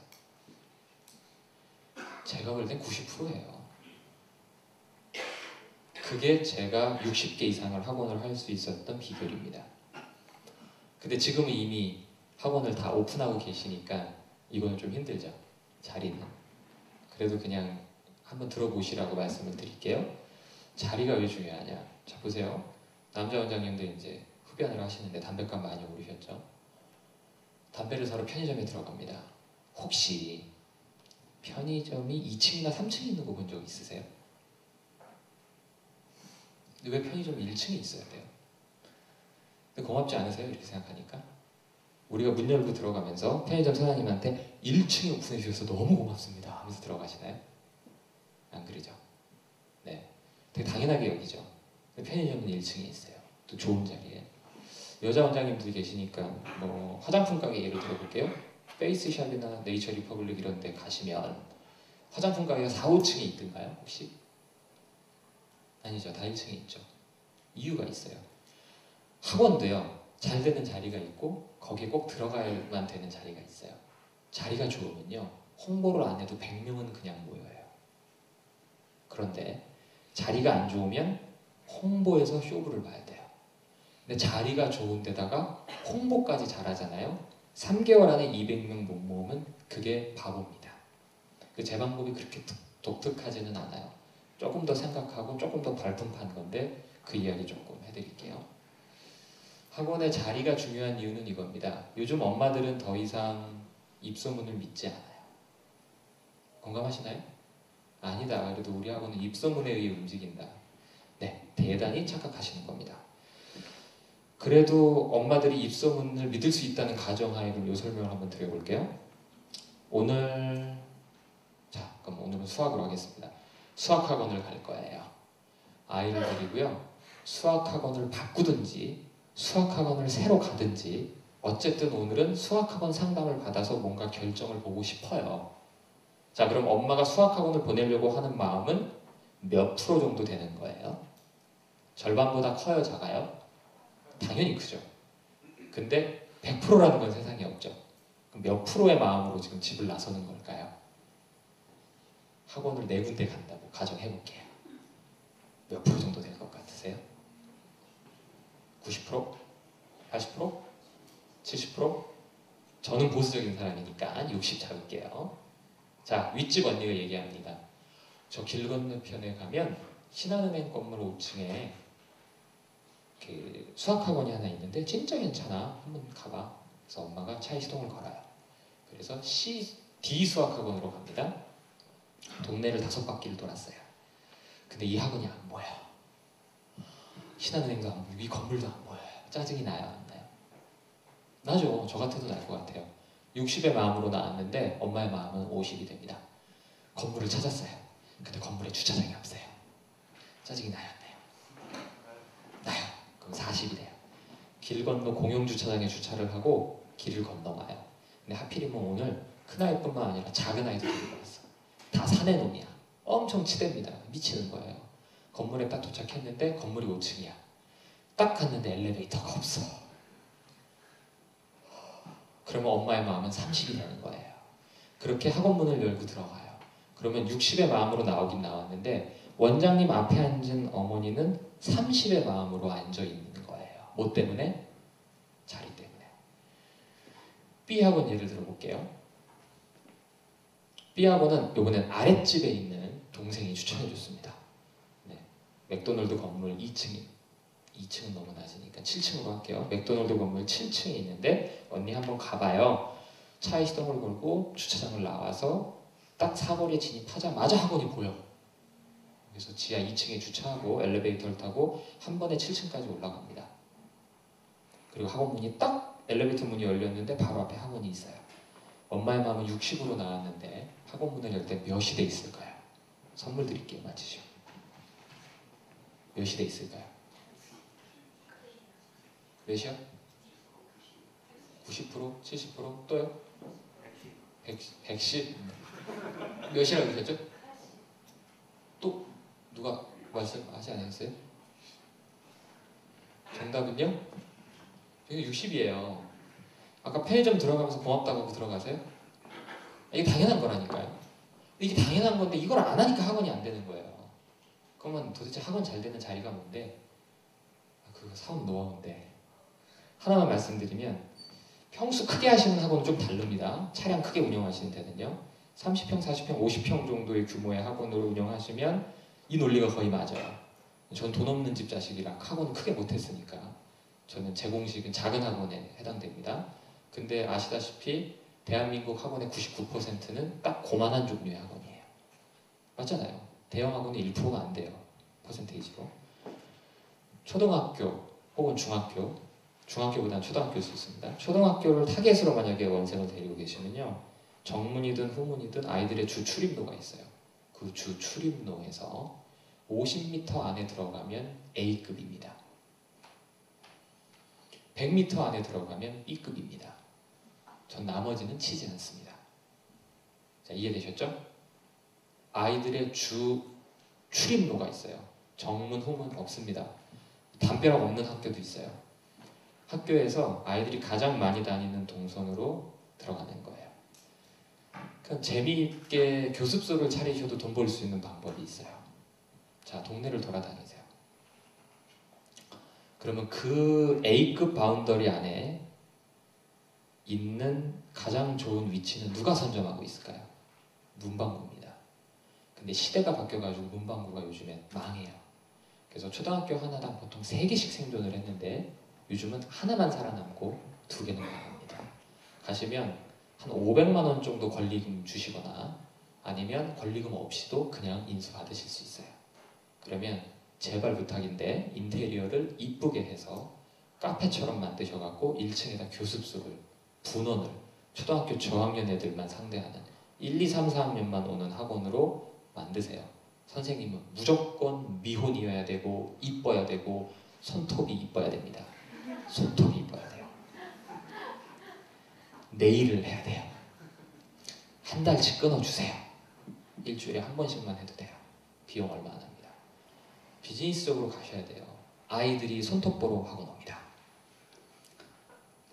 제가 볼 땐 90%예요. 그게 제가 60개 이상을 학원을 할 수 있었던 비결입니다. 근데 지금은 이미 학원을 다 오픈하고 계시니까 이거는 좀 힘들죠. 자리는. 그래도 그냥 한번 들어보시라고 말씀을 드릴게요. 자리가 왜 중요하냐? 자, 보세요. 남자 원장님들 이제 흡연을 하시는데 담배값 많이 오르셨죠? 담배를 사러 편의점에 들어갑니다. 혹시 편의점이 2층이나 3층에 있는 거 본 적 있으세요? 근데 왜 편의점이 1층에 있어야 돼요? 근데 고맙지 않으세요? 이렇게 생각하니까? 우리가 문 열고 들어가면서 편의점 사장님한테 1층에 오픈해 주셔서 너무 고맙습니다 하면서 들어가시나요? 안 그러죠? 네, 되게 당연하게 여기죠. 근데 편의점은 1층에 있어요. 또 좋은 자리에. 여자 원장님들이 계시니까 뭐 화장품 가게 예를 들어볼게요. 페이스샵이나 네이처 리퍼블릭 이런 데 가시면 화장품 가게가 4, 5층에 있던가요? 혹시? 아니죠. 다 1층에 있죠. 이유가 있어요. 학원도요. 잘 되는 자리가 있고 거기에 꼭 들어가야만 되는 자리가 있어요. 자리가 좋으면요. 홍보를 안 해도 100명은 그냥 모여요. 그런데 자리가 안 좋으면 홍보에서 쇼부를 봐야 돼요. 근데 자리가 좋은 데다가 홍보까지 잘하잖아요. 3개월 안에 200명 못 모으면 그게 바보입니다. 제 방법이 그렇게 독특하지는 않아요. 조금 더 생각하고 조금 더 발품한 건데 그 이야기 조금 해드릴게요. 학원의 자리가 중요한 이유는 이겁니다. 요즘 엄마들은 더 이상 입소문을 믿지 않아요. 공감하시나요? 아니다. 그래도 우리 학원은 입소문에 의해 움직인다. 네, 대단히 착각하시는 겁니다. 그래도 엄마들이 입소문을 믿을 수 있다는 가정하에 요 설명을 한번 드려볼게요. 오늘 그럼 오늘은 수학으로 하겠습니다. 수학학원을 갈 거예요. 아이를 데리고요. 수학학원을 바꾸든지 수학학원을 새로 가든지 어쨌든 오늘은 수학학원 상담을 받아서 뭔가 결정을 보고 싶어요. 자, 그럼 엄마가 수학학원을 보내려고 하는 마음은 몇 프로 정도 되는 거예요? 절반보다 커요? 작아요? 당연히 크죠. 근데 100%라는 건 세상에 없죠. 그럼 몇 프로의 마음으로 지금 집을 나서는 걸까요? 학원을 4군데 간다고 가정해볼게요. 몇 프로 정도 될 것 같으세요? 90%? 80%? 70%? 저는 보수적인 사람이니까 60 잡을게요. 자, 윗집 언니가 얘기합니다. 저 길 건너편에 가면 신한은행 건물 5층에 그 수학학원이 하나 있는데 진짜 괜찮아. 한번 가봐. 그래서 엄마가 차에 시동을 걸어요. 그래서 D 수학학원으로 갑니다. 동네를 5바퀴를 돌았어요. 근데 이 학원이 안 보여. 신한은행도 안 보이고 이 건물도 안 보여요. 짜증이 나요? 안 나요? 나죠. 저 같아도 날 것 같아요. 60의 마음으로 나왔는데 엄마의 마음은 50이 됩니다. 건물을 찾았어요. 근데 건물에 주차장이 없어요. 짜증이 나요? 안 나요? 나요. 그럼 40이 돼요. 길 건너 공용주차장에 주차를 하고 길을 건너와요. 근데 하필이면 오늘 큰아이뿐만 아니라 작은아이도 데리고 왔어. 다 사내 놈이야. 엄청 치댑니다. 미치는 거예요. 건물에 딱 도착했는데 건물이 5층이야. 딱 갔는데 엘리베이터가 없어. 그러면 엄마의 마음은 30이 되는 거예요. 그렇게 학원 문을 열고 들어가요. 그러면 60의 마음으로 나오긴 나왔는데 원장님 앞에 앉은 어머니는 30의 마음으로 앉아 있는 거예요. 뭐 때문에? 자리 때문에. B학원 예를 들어볼게요. B학원은 이번엔 아랫집에 있는 동생이 추천해줬습니다. 네. 맥도날드 건물 2층은 너무 낮으니까 7층으로 할게요. 맥도날드 건물 7층에 있는데 언니 한번 가봐요. 차에 시동을 걸고 주차장을 나와서 딱 사거리에 진입하자마자 학원이 보여. 그래서 지하 2층에 주차하고 엘리베이터를 타고 한 번에 7층까지 올라갑니다. 그리고 학원 문이 딱 엘리베이터 문이 열렸는데 바로 앞에 학원이 있어요. 엄마의 마음은 60으로 나왔는데 학원 문을 열 때 몇이 돼 있을까요? 선물 드릴게요. 맞히죠? 몇이 돼 있을까요? 몇이요? 90%? 70%? 또요? 110? 몇이라고 그러셨죠? 또 누가 말씀하지 않으셨어요? 정답은요? 이거 60이에요. 아까 편의점 들어가면서 고맙다고 하고 들어가세요? 이게 당연한 거라니까요. 이게 당연한 건데 이걸 안 하니까 학원이 안 되는 거예요. 그러면 도대체 학원 잘 되는 자리가 뭔데? 그거 사업 노하우인데. 하나만 말씀드리면 평수 크게 하시는 학원은 좀 다릅니다. 차량 크게 운영하시는 데는요. 30평, 40평, 50평 정도의 규모의 학원으로 운영하시면 이 논리가 거의 맞아요. 전 돈 없는 집 자식이라 학원을 크게 못했으니까 저는 제 공식은 작은 학원에 해당됩니다. 근데 아시다시피 대한민국 학원의 99%는 딱 고만한 종류의 학원이에요. 맞잖아요. 대형 학원이 1%가 안 돼요. 퍼센테이지로. 초등학교 혹은 중학교보다는 초등학교일 수 있습니다. 초등학교를 타겟으로 만약에 원생을 데리고 계시면요. 정문이든 후문이든 아이들의 주 출입로가 있어요. 그 주 출입로에서 50m 안에 들어가면 A급입니다. 100m 안에 들어가면 B급입니다. 전 나머지는 치지 않습니다. 자, 이해되셨죠? 아이들의 주 출입로가 있어요. 정문, 후문 없습니다. 담벼락 없는 학교도 있어요. 학교에서 아이들이 가장 많이 다니는 동선으로 들어가는 거예요. 그러니까 재미있게 교습소를 차리셔도 돈 벌 수 있는 방법이 있어요. 자, 동네를 돌아다니세요. 그러면 그 A급 바운더리 안에 있는 가장 좋은 위치는 누가 선점하고 있을까요? 문방구입니다. 근데 시대가 바뀌어가지고 문방구가 요즘에 망해요. 그래서 초등학교 하나당 보통 3개씩 생존을 했는데 요즘은 하나만 살아남고 2개는 망합니다. 가시면 한 500만 원 정도 권리금 주시거나 아니면 권리금 없이도 그냥 인수 받으실 수 있어요. 그러면 제발 부탁인데 인테리어를 이쁘게 해서 카페처럼 만드셔갖고 1층에다 교습소를, 분원을 초등학교 저학년 애들만 상대하는 1, 2, 3, 4학년만 오는 학원으로 만드세요. 선생님은 무조건 미혼이어야 되고 이뻐야 되고 손톱이 이뻐야 됩니다. 손톱이 이뻐야 돼요. 네일을 해야 돼요. 한 달치 끊어주세요. 일주일에 한 번씩만 해도 돼요. 비용 얼마 안 합니다. 비즈니스적으로 가셔야 돼요. 아이들이 손톱 보러 학원 옵니다.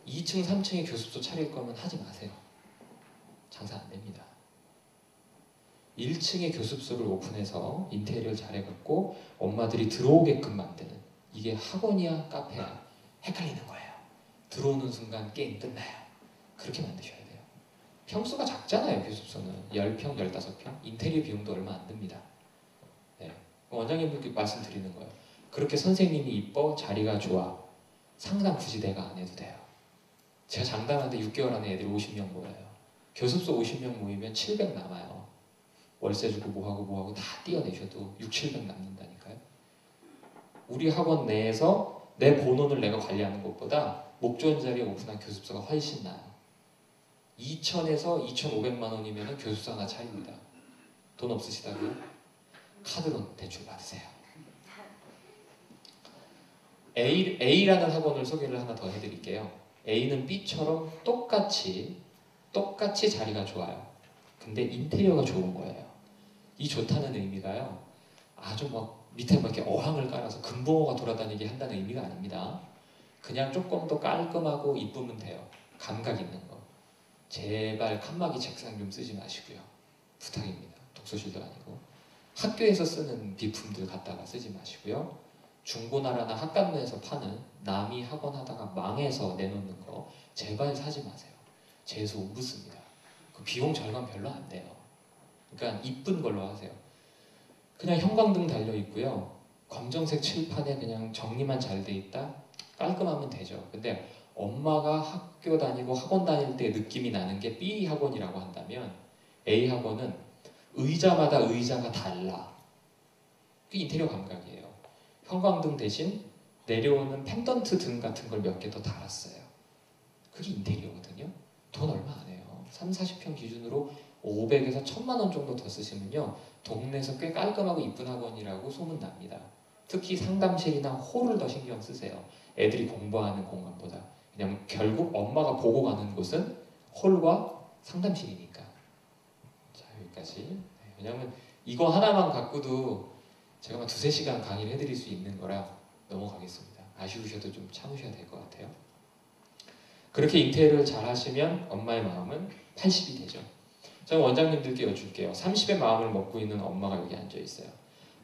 2층, 3층에 교습소 차릴 거면 하지 마세요. 장사 안 됩니다. 1층에 교습소를 오픈해서 인테리어를 잘해갖고 엄마들이 들어오게끔 만드는, 이게 학원이야 카페야 헷갈리는 거예요. 들어오는 순간 게임 끝나요. 그렇게 만드셔야 돼요. 평수가 작잖아요. 교습소는 10평, 15평. 인테리어 비용도 얼마 안 듭니다. 네. 원장님들께 말씀드리는 거예요. 그렇게 선생님이 이뻐, 자리가 좋아, 상담 굳이 내가 안 해도 돼요. 제가 장담하는데 6개월 안에 애들이 50명 모여요. 교습소 50명 모이면 700 남아요. 월세 주고 뭐하고 다 띄어내셔도 6, 700 남는다니까요. 우리 학원 내에서 내 본원을 내가 관리하는 것보다 목 좋은 자리에 오픈한 교습소가 훨씬 나아요. 2,000에서 2,500만 원이면 교습소 하나 차립니다. 돈 없으시다고요? 카드로 대출 받으세요. A라는 학원을 소개를 하나 더 해드릴게요. A는 B처럼 똑같이 자리가 좋아요. 근데 인테리어가 좋은 거예요. 이 좋다는 의미가요, 아주 막 밑에 막 이렇게 어항을 깔아서 금붕어가 돌아다니게 한다는 의미가 아닙니다. 그냥 조금 더 깔끔하고 이쁘면 돼요. 감각 있는 거. 제발 칸막이 책상 좀 쓰지 마시고요. 부탁입니다. 독서실도 아니고. 학교에서 쓰는 비품들 갖다가 쓰지 마시고요. 중고나라나 학감내에서 파는 남이 학원 하다가 망해서 내놓는 거 제발 사지 마세요. 재수 우습습니다. 그 비용 절감 별로 안 돼요. 그러니까 이쁜 걸로 하세요. 그냥 형광등 달려 있고요. 검정색 칠판에 그냥 정리만 잘 돼 있다? 깔끔하면 되죠. 근데 엄마가 학교 다니고 학원 다닐 때 느낌이 나는 게 B 학원이라고 한다면 A 학원은 의자마다 의자가 달라. 그게 인테리어 감각이에요. 형광등 대신 내려오는 펜던트 등 같은 걸 몇 개 더 달았어요. 그게 인테리어거든요. 돈 얼마 안 해요. 3, 40평 기준으로 500에서 1000만 원 정도 더 쓰시면요. 동네에서 꽤 깔끔하고 이쁜 학원이라고 소문납니다. 특히 상담실이나 홀을 더 신경 쓰세요. 애들이 공부하는 공간보다. 왜냐면 결국 엄마가 보고 가는 곳은 홀과 상담실이니까. 자, 여기까지. 네, 왜냐면 이거 하나만 갖고도 제가 한 2-3시간 강의를 해드릴 수 있는 거라 넘어가겠습니다. 아쉬우셔도 좀 참으셔야 될 것 같아요. 그렇게 인테리어를 잘 하시면 엄마의 마음은 80이 되죠. 제가 원장님들께 여쭐게요. 30의 마음을 먹고 있는 엄마가 여기 앉아 있어요.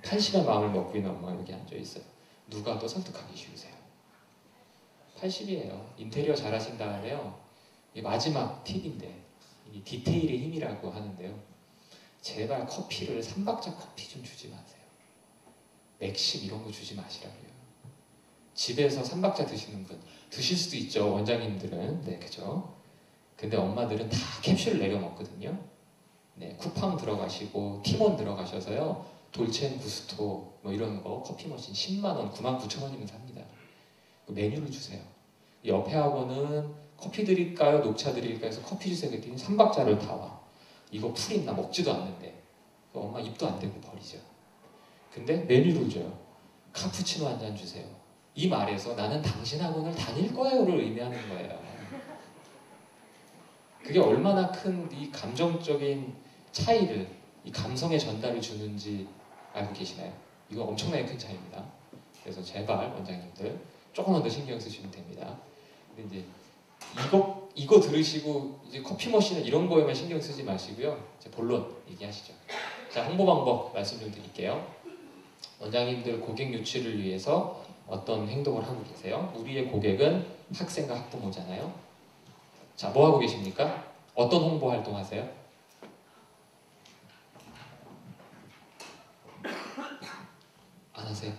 80의 마음을 먹고 있는 엄마가 여기 앉아 있어요. 누가 더 설득하기 쉬우세요? 80이에요. 인테리어 잘 하신 다음에요. 이 마지막 팁인데, 이 디테일의 힘이라고 하는데요. 제발 커피를 3박자 커피 좀 주지 마세요. 맥심 이런 거 주지 마시라고요. 집에서 3박자 드시는 분 드실 수도 있죠. 원장님들은. 네, 그죠? 근데 엄마들은 다 캡슐 내려 먹거든요. 네, 쿠팡 들어가시고 티몬 들어가셔서요. 돌첸구스토 뭐 이런 거 커피 머신 10만 원, 99,000원이면 삽니다. 그 메뉴를 주세요. 옆에 학원은 커피 드릴까요? 녹차 드릴까요? 해서 커피 주세요. 그랬더니 3박자를 다 와. 이거 풀 있나? 먹지도 않는데. 엄마 입도 안 대고 버리죠. 근데 메뉴를 줘요. 카푸치노 한 잔 주세요. 이 말에서 나는 당신 학원을 다닐 거예요를 의미하는 거예요. 그게 얼마나 큰 이 감정적인 차이를, 이 감성의 전달을 주는지 알고 계시나요? 이거 엄청나게 큰 차이입니다. 그래서 제발 원장님들 조금만 더 신경 쓰시면 됩니다. 근데 이제 이거 들으시고 이제 커피 머신은 이런 거에만 신경 쓰지 마시고요. 이제 본론 얘기하시죠. 자, 홍보 방법 말씀 좀 드릴게요. 원장님들 고객 유치를 위해서 어떤 행동을 하고 계세요? 우리의 고객은 학생과 학부모잖아요. 자, 뭐 하고 계십니까? 어떤 홍보 활동 하세요? 안 하세요?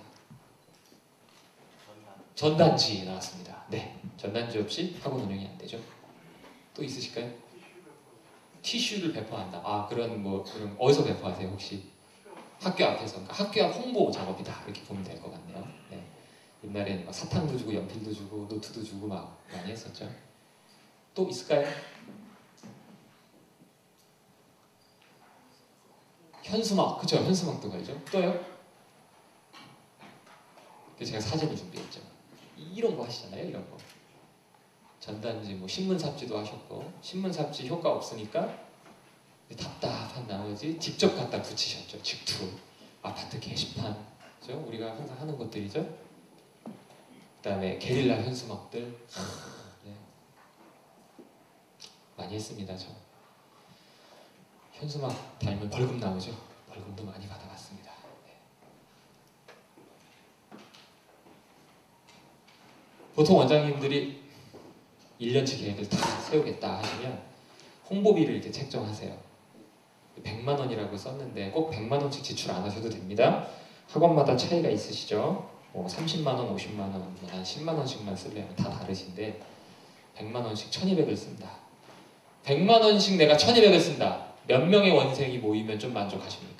전단지 나왔습니다. 네, 전단지 없이 학원 운영이 안 되죠. 또 있으실까요? 티슈를 배포한다. 아, 그런 어디서 배포하세요 혹시? 학교 앞에서. 그러니까 학교 앞 홍보 작업이다 이렇게 보면 될 것 같네요. 네. 옛날에는 막 사탕도 주고 연필도 주고 노트도 주고 막 많이 했었죠. 또 있을까요? 현수막, 그쵸? 현수막도 걸죠. 또요? 그래서 제가 사진을 준비했죠. 이런 거 하시잖아요, 이런 거. 전단지, 뭐 신문 삽지도 하셨고, 신문 삽지 효과 없으니까 답답한 나머지 직접 갖다 붙이셨죠. 직투, 아파트 게시판, 그죠? 우리가 항상 하는 것들이죠. 그다음에 게릴라 현수막들, 네. 많이 했습니다, 저. 현수막 달면 벌금 나오죠. 벌금도 많이 받아봤습니다. 네. 보통 원장님들이 1년치 계획을 다 세우겠다 하시면 홍보비를 이렇게 책정하세요. 100만 원이라고 썼는데 꼭 100만 원씩 지출 안 하셔도 됩니다. 학원마다 차이가 있으시죠. 30만 원, 50만 원, 한 10만 원씩만 쓰려면 다 다르신데 100만 원씩 1200을 쓴다. 100만 원씩 내가 1200을 쓴다. 몇 명의 원생이 모이면 좀 만족하십니까?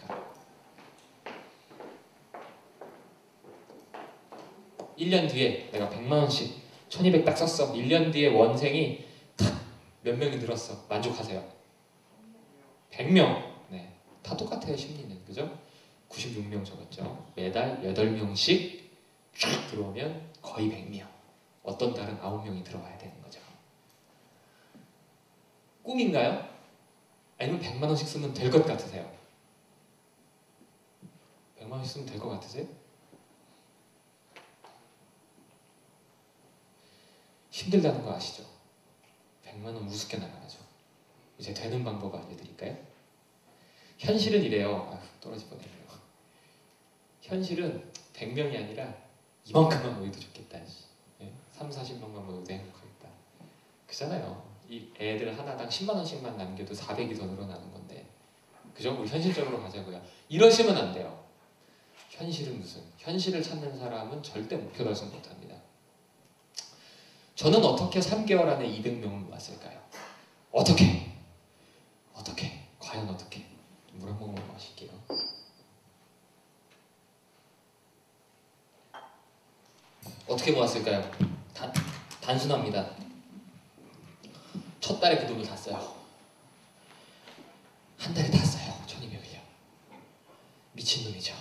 1년 뒤에 내가 100만 원씩 1200 딱 썼어. 1년 뒤에 원생이 몇 명이 늘었어. 만족하세요? 100명. 네, 다 똑같아요. 심리는. 그죠? 96명 적었죠. 매달 8명씩 쫙 들어오면 거의 100명. 어떤 달은 9명이 들어와야 되는 거죠. 꿈인가요? 아니면 100만 원씩 쓰면 될 것 같으세요? 100만 원씩 쓰면 될 것 같으세요? 힘들다는 거 아시죠? 100만 원 우습게 나가죠. 이제 되는 방법 알려드릴까요? 현실은 이래요. 아, 떨어질 뻔했네요. 현실은 100명이 아니라 이만큼만 모여도 좋겠다. 3, 40명만 모여도 행복하겠다. 그잖아요. 이 애들 하나당 10만 원씩만 남겨도 400이 더 늘어나는 건데, 그죠? 우리 현실적으로 가자고요. 이러시면 안 돼요. 현실은 무슨? 현실을 찾는 사람은 절대 목표 달성 못합니다. 저는 어떻게 3개월 안에 200명을 모았을까요? 어떻게? 과연 어떻게? 물 한 모금 마실게요. 어떻게 모았을까요? 단순합니다. 첫 달에 그 돈을 다 써요. 한 달에 다 써요. 1200을요. 미친놈이죠.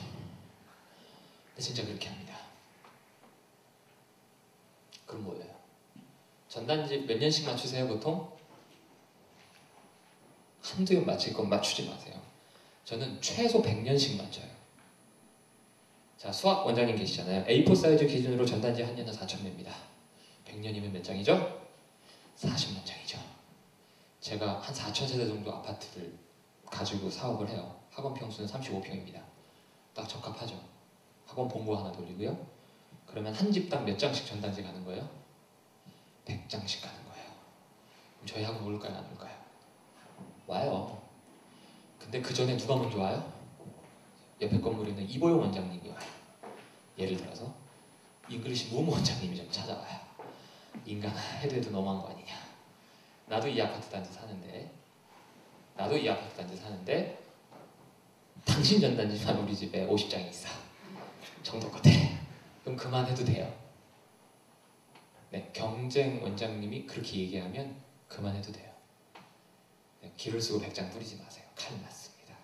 근데 진짜 그렇게 합니다. 그럼 뭐예요? 전단지 몇 년씩 맞추세요, 보통? 한두 년 맞출 건 맞추지 마세요. 저는 최소 100년씩 맞춰요. 자, 수학 원장님 계시잖아요. A4 사이즈 기준으로 전단지 한 년은 4,000매입니다. 100년이면 몇 장이죠? 40만 장이죠. 제가 한 4,000세대 정도 아파트를 가지고 사업을 해요. 학원 평수는 35평입니다. 딱 적합하죠. 학원 본고 하나 돌리고요. 그러면 한 집당 몇 장씩 전단지 가는 거예요? 100장씩 가는 거예요. 그럼 저희 학원 올까요? 안 올까요? 와요. 근데 그 전에 누가 먼저 와요? 옆에 건물에 있는 이보영 원장님이 와요. 예를 들어서 잉글리시 무모 원장님이 좀 찾아와요. 인간아, 해도 너무한 거 아니냐. 나도 이 아파트 단지 사는데 당신 전단지만 우리 집에 50장이 있어. 정도 같아. 그럼 그만해도 돼요. 네, 경쟁 원장님이 그렇게 얘기하면 그만해도 돼요. 네, 기를 쓰고 100장 뿌리지 마세요. 칼 맞습니다.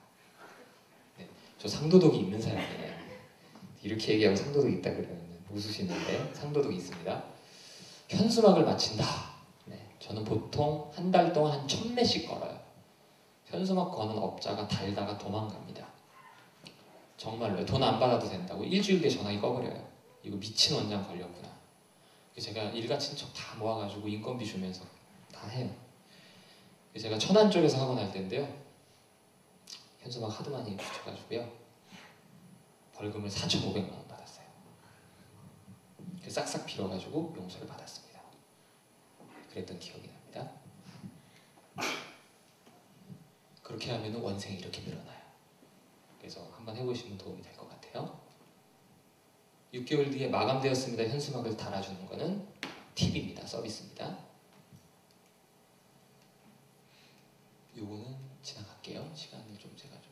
네, 저 상도덕이 있는 사람이에요. 이렇게 얘기하고 상도덕이 있다 그러면 웃으시는데 상도덕이 있습니다. 현수막을 마친다. 네, 저는 보통 한 달 동안 한 1000매씩 걸어요. 현수막 거는 업자가 달다가 도망갑니다. 정말로요. 돈 안 받아도 된다고 일주일 뒤에 전화기 꺼버려요. 이거 미친 원장 걸렸구나. 제가 일가 친척 다 모아가지고 인건비 주면서 다 해요. 제가 천안 쪽에서 학원 할 때인데요. 현수막 하도 많이 붙여가지고요. 벌금을 4,500만 원 받았어요. 싹싹 빌어가지고 용서를 받았습니다. 그랬던 기억이 납니다. 그렇게 하면 원생이 이렇게 늘어나요. 그래서 한번 해보시면 도움이 될 것 같아요. 6개월 뒤에 마감되었습니다. 현수막을 달아주는 거는 팁입니다. 서비스입니다. 요거는 지나갈게요. 시간을 좀 제가 좀